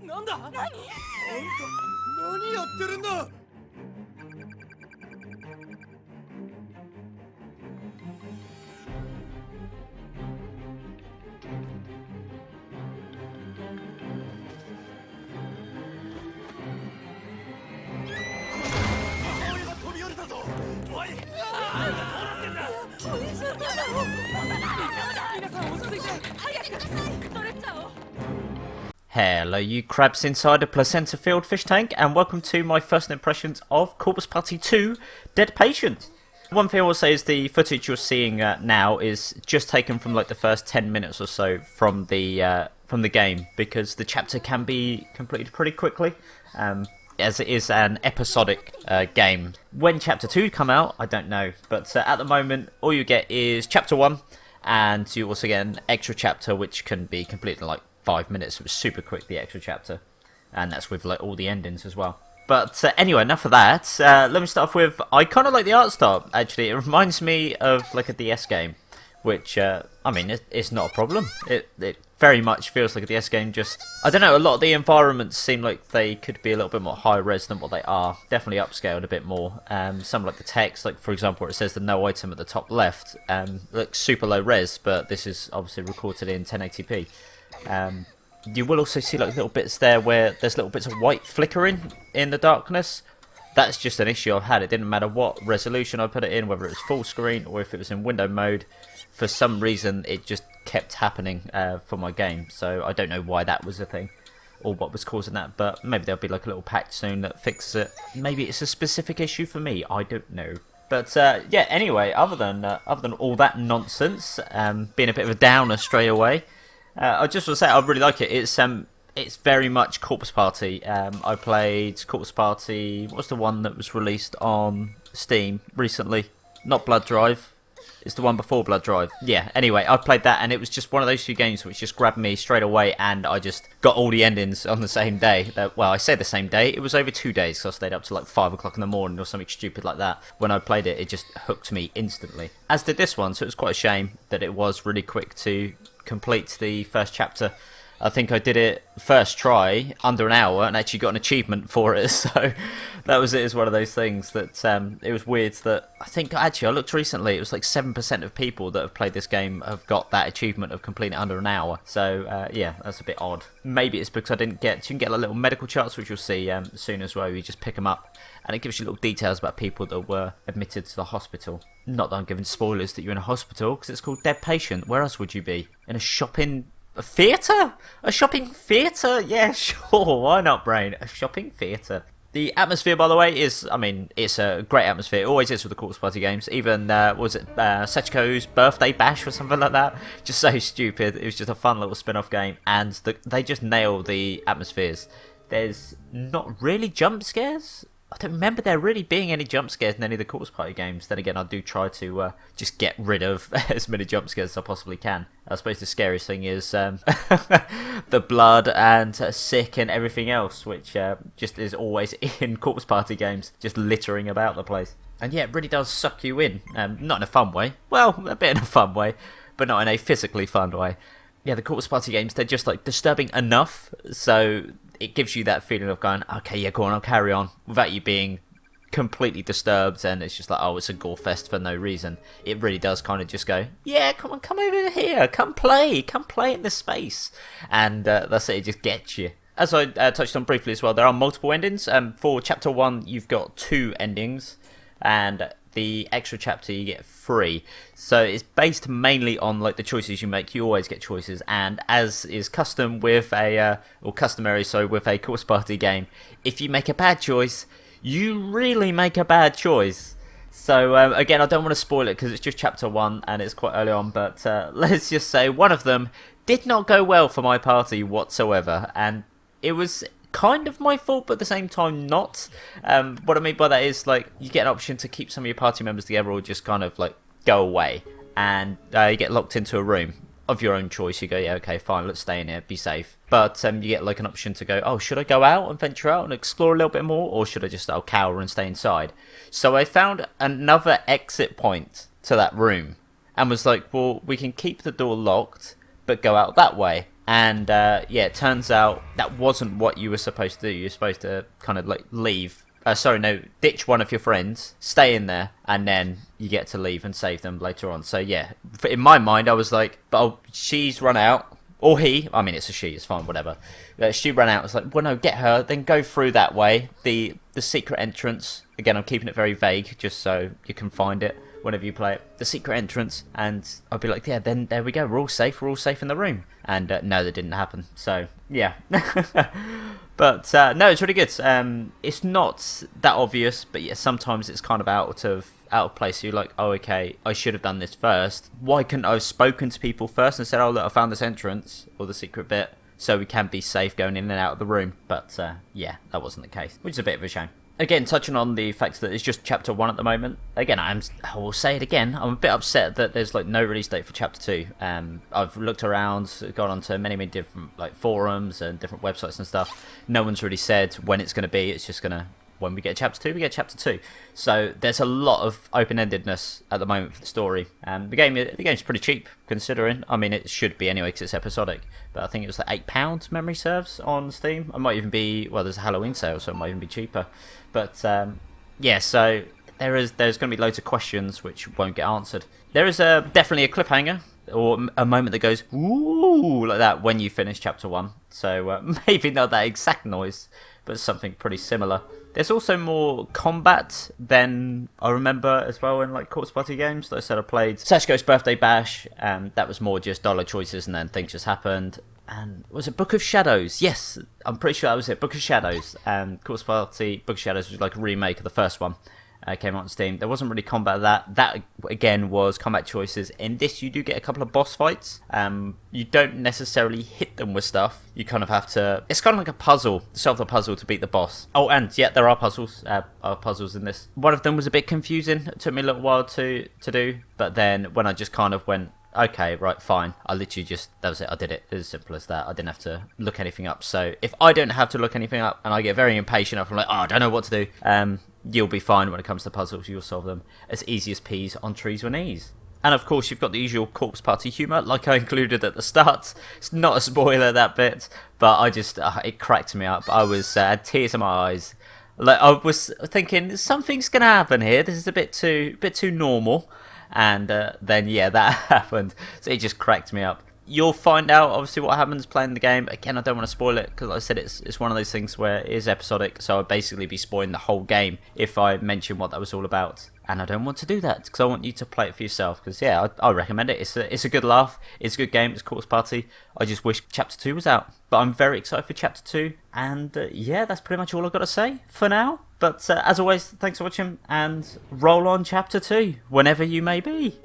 なんだ？何やってるんだ？母親が飛び降りたぞ。おい、どうなってんだ？皆さん落ち着いて、早くストレッチャーを。Hello you crabs inside a placenta filled fish tank, and welcome to my first impressions of Corpus Party 2 Dead Patient. One thing I will say is the footage you're seeing now is just taken from like the first 10 minutes or so from the game, because the chapter can be completed pretty quickly, as it is an episodic game. When chapter 2 come out, I don't know, but at the moment all you get is chapter 1, and you also get an extra chapter which can be completed in like 5 minutes. It was super quick, the extra chapter, and that's with like all the endings as well. But anyway, enough of that. Let me start off with, I kind of like the art style, actually. It reminds me of like a DS game, which I mean, it's not a problem. It very much feels like a DS game. Just, I don't know, a lot of the environments seem like they could be a little bit more high res than what they are. Definitely upscaled a bit more. Some like the text, like for example where it says the no item at the top left, looks super low res, but this is obviously recorded in 1080p. You will also see like little bits there where there's little bits of white flickering in the darkness. That's just an issue I've had. It didn't matter what resolution I put it in, whether it was full screen or if it was in window mode. For some reason it just kept happening for my game, so I don't know why that was a thing or what was causing that, but maybe there'll be like a little patch soon that fixes it. Maybe it's a specific issue for me, I don't know. But yeah, anyway, other than all that nonsense, being a bit of a downer straight away, I just want to say I really like it. It's very much Corpus Party. I played Corpus Party. What's the one that was released on Steam recently? Not Blood Drive. It's the one before Blood Drive. Yeah. Anyway, I played that, and it was just one of those two games which just grabbed me straight away, and I just got all the endings on the same day. Well, I say the same day. It was over 2 days, so I stayed up to like 5 o'clock in the morning or something stupid like that. When I played it, it just hooked me instantly. As did this one, so it was quite a shame that it was really quick to complete the first chapter. I think I did it first try, under an hour, and actually got an achievement for it, so that was it. As one of those things that it was weird that I think actually I looked recently, it was like 7% of people that have played this game have got that achievement of completing it under an hour, so yeah, that's a bit odd. Maybe it's because I didn't get, you can get like little medical charts which you'll see soon as well. You just pick them up and it gives you little details about people that were admitted to the hospital. Not that I'm giving spoilers that you're in a hospital, because it's called Dead Patient. Where else would you be? In a shopping theatre? A shopping theatre? Yeah, sure, why not, brain? A shopping theatre. The atmosphere, by the way, is, I mean, it's a great atmosphere. It always is with the Corpus Party games. Even, was it Sachiko's birthday bash or something like that? Just so stupid. It was just a fun little spin-off game, and they just nail the atmospheres. There's not really jump scares. I don't remember there really being any jump scares in any of the Corpus Party games. Then again, I do try to just get rid of as many jump scares as I possibly can. I suppose the scariest thing is the blood and sick and everything else, which just is always in Corpus Party games, just littering about the place. And yeah, it really does suck you in. Not in a fun way. Well, a bit in a fun way, but not in a physically fun way. Yeah, the Corpus Party games, they're just like disturbing enough, so it gives you that feeling of going, okay, yeah, go on, I'll carry on, without you being completely disturbed, and it's just like, oh, it's a gore fest for no reason. It really does kind of just go, yeah, come on, come over here, come play in this space, and that's it, it just gets you. As I touched on briefly as well, there are multiple endings. For chapter 1, you've got 2 endings, and the extra chapter you get 3. So it's based mainly on like the choices you make. You always get choices, and as is custom with a customary, so with a Corpus Party game, if you make a bad choice, you really make a bad choice. So again, I don't want to spoil it because it's just chapter 1 and it's quite early on, but let's just say one of them did not go well for my party whatsoever, and it was kind of my fault, but at the same time not. What I mean by that is, like, you get an option to keep some of your party members together or just kind of like go away, and you get locked into a room. of your own choice. You go, yeah, okay, fine, let's stay in here, be safe. But you get like an option to go, oh, should I go out and venture out and explore a little bit more, or should I just cower and stay inside? So I found another exit point to that room and was like, well, we can keep the door locked but go out that way. And yeah, it turns out that wasn't what you were supposed to do. You're supposed to kind of like leave. Ditch one of your friends, stay in there, and then you get to leave and save them later on. So yeah, in my mind, I was like, but she's run out, or he. I mean, it's a she. It's fine, whatever. She ran out. It's like, well, no, get her, then go through that way. The secret entrance. Again, I'm keeping it very vague, just so you can find it whenever you play it. The secret entrance, and I'd be like, yeah, then there we go. We're all safe. We're all safe in the room. And no, that didn't happen. So yeah. But no, it's really good. It's not that obvious, but yeah, sometimes it's kind of out of place. You're like, oh, okay, I should have done this first. Why couldn't I have spoken to people first and said, oh, look, I found this entrance or the secret bit, so we can be safe going in and out of the room. But yeah, that wasn't the case, which is a bit of a shame. Again, touching on the fact that it's just chapter 1 at the moment. Again, I will say it again. I'm a bit upset that there's like no release date for chapter 2. I've looked around, gone onto many different like forums and different websites and stuff. No one's really said when it's going to be. It's just gonna, when we get chapter 2, we get chapter 2. So there's a lot of open-endedness at the moment for the story. The game's pretty cheap considering. I mean, it should be anyway because it's episodic. But I think it was like £8 memory serves on Steam. It might even be, well, there's a Halloween sale, so it might even be cheaper. But yeah, so there's going to be loads of questions which won't get answered. There is definitely a cliffhanger or a moment that goes ooh like that when you finish chapter 1. So maybe not that exact noise, but something pretty similar. There's also more combat than I remember as well in like Corpse Party games. Like I said, I played Sachiko's Birthday Bash, and that was more just dollar choices and then things just happened. And was it Book of Shadows? Yes, I'm pretty sure that was it. Book of Shadows. Corpse Party Book of Shadows was like a remake of the first one. Came out on Steam. There wasn't really combat that. That again was combat choices. In this, you do get a couple of boss fights. You don't necessarily hit them with stuff. You kind of have to. It's kind of like a puzzle, solve the puzzle to beat the boss. Oh, and yeah, there are puzzles. Puzzles in this. One of them was a bit confusing. It took me a little while to do, but then when I just kind of went, okay, right, fine. I literally just, that was it. I did it. It was as simple as that. I didn't have to look anything up. So if I don't have to look anything up and I get very impatient, I'm like, oh, I don't know what to do. You'll be fine when it comes to puzzles. You'll solve them as easy as peas on trees with knees. And of course, you've got the usual Corpse Party humour, like I included at the start. It's not a spoiler, that bit, but I just, it cracked me up. I was, had tears in my eyes. Like, I was thinking, something's going to happen here. This is a bit too normal. And then, yeah, that happened. So it just cracked me up. You'll find out, obviously, what happens playing the game. Again, I don't want to spoil it, because like I said, it's one of those things where it is episodic, so I'd basically be spoiling the whole game if I mention what that was all about. And I don't want to do that, because I want you to play it for yourself, because, yeah, I recommend it. It's a good laugh. It's a good game. It's Corpse Party. I just wish Chapter 2 was out. But I'm very excited for Chapter 2, and, yeah, that's pretty much all I've got to say for now. But, as always, thanks for watching, and roll on Chapter 2, whenever you may be.